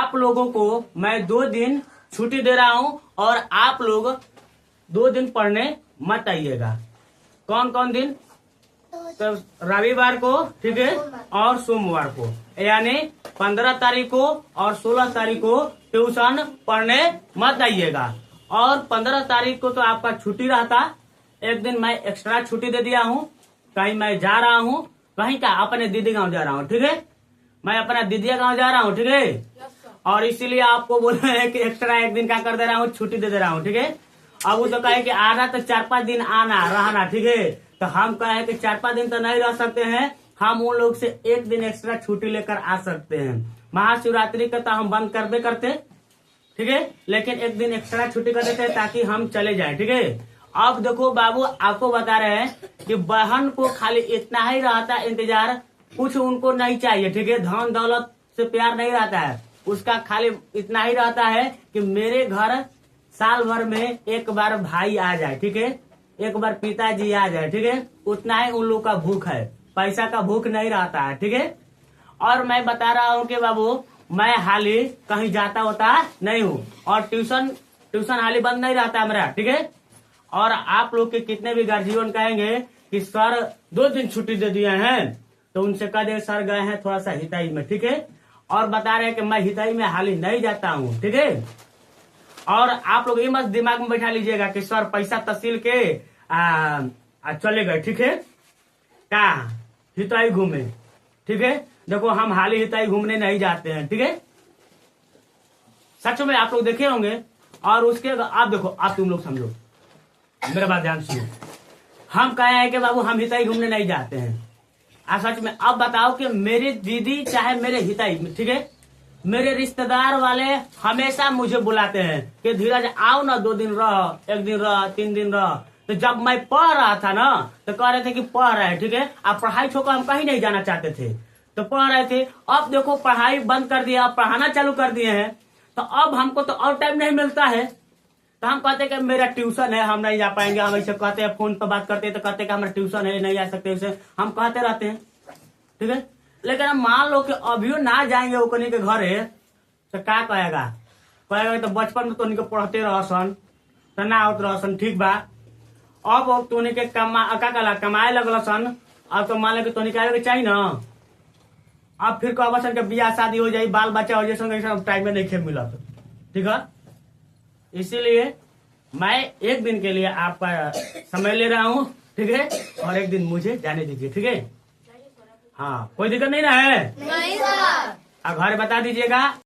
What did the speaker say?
आप लोगों को मैं 2 दिन छुट्टी दे रहा हूँ और आप लोग 2 दिन पढ़ने मत आइएगा। कौन कौन दिन? तो रविवार को, ठीक है, और सोमवार को, यानी 15 तारीख को और 16 तारीख को ट्यूशन पढ़ने मत आइएगा। और 15 तारीख को तो आपका छुट्टी रहता, एक दिन मैं एक्स्ट्रा छुट्टी दे दिया हूँ। कहीं मैं जा रहा हूँ, कहीं का अपने दीदी गांव जा रहा हूँ, ठीक है, मैं अपना दीदिया गांव जा रहा हूँ, ठीक है, और इसीलिए आपको बोल रहे हैं कि एक्स्ट्रा एक दिन क्या कर दे रहा हूँ, छुट्टी दे रहा हूँ, ठीक है। अब वो तो कहे कि आना तो 4-5 दिन आना रहना, ठीक है, तो हम कहे कि 4-5 दिन तो नहीं रह सकते हैं, हम उन लोग से एक दिन एक्स्ट्रा छुट्टी लेकर आ सकते हैं। महाशिवरात्रि का तो हम बंद करबे करते, ठीक है, लेकिन एक दिन एक्स्ट्रा छुट्टी कर देते हैं ताकि हम चले जाए, ठीक है। अब देखो बाबू, आपको बता रहे हैं कि बहन को खाली इतना ही रहता इंतजार, कुछ उनको नहीं चाहिए, ठीक है, धन दौलत से प्यार नहीं रहता है, उसका खाली इतना ही रहता है कि मेरे घर साल भर में एक बार भाई आ जाए, ठीक है, एक बार पिताजी आ जाए, ठीक है, उतना ही उन लोग का भूख है, पैसा का भूख नहीं रहता है, ठीक है। और मैं बता रहा हूँ कि बाबू, मैं हाली कहीं जाता होता नहीं हूँ, और ट्यूशन हाली बंद नहीं रहता है मेरा, ठीक है। और आप लोग के कितने भी गार्जियन कहेंगे कि सर 2 दिन छुट्टी दे दिए हैं, तो उनसे कह दे सर गए हैं थोड़ा सा हिताई में, ठीक है, और बता रहे हैं कि मैं हिताई में हाली नहीं जाता हूँ, ठीक है। और आप लोग ये मत दिमाग में बैठा लीजिएगा कि सर पैसा तहसील के चले गए, ठीक है, क्या हिताई घूमे, ठीक है। देखो हम हाली हिताई घूमने नहीं जाते हैं, ठीक है, सच में आप लोग देखे होंगे। और उसके आप देखो, आप तुम लोग समझो, मेरा बात ध्यान सुनो, हम कहे हैं कि बाबू हम हिताई घूमने नहीं जाते हैं, सच में। अब बताओ कि मेरी दीदी चाहे मेरे हिताई, ठीक है, मेरे रिश्तेदार वाले हमेशा मुझे बुलाते हैं कि धीरज आओ ना, 2 दिन रह, 1 दिन रह, 3 दिन रह। तो जब मैं पढ़ रहा था ना, तो कह रहे थे कि पढ़ रहे हैं, ठीक है, अब पढ़ाई छोड़कर हम कहीं नहीं जाना चाहते थे, तो पढ़ रहे थे। अब देखो पढ़ाई बंद कर दिया, पढ़ाना चालू कर दिए हैं, तो अब हमको तो और टाइम नहीं मिलता है, तो हम कहते हैं कि मेरा ट्यूशन है, हम नहीं जा पाएंगे। हम ऐसे कहते हैं, फोन पर बात करते हैं तो कहते हैं कि हमारा ट्यूशन है, नहीं जा सकते, उसे हम कहते रहते हैं, ठीक है। लेकिन हम मान लो कि अभी ना जाएंगे ओकनी के घरे, तो क्या कहेगा तो बचपन में तो उनके पढ़ते रहसन, तो ना होत रहसन, ठीक बा। अब तो उनके कमाए लगल सन, अब तो मान लो कि तो निकाले के चाहिए ना, अब फिर कब सन के बियाह शादी हो जाये, बाल बच्चा हो जाए, टाइम में नहीं खेल मिला, ठीक है। इसीलिए मैं एक दिन के लिए आपका समय ले रहा हूँ, ठीक है, और एक दिन मुझे जाने दीजिए, ठीक है। हाँ, कोई दिक्कत नहीं ना है? नहीं सर। अब घर बता दीजिएगा।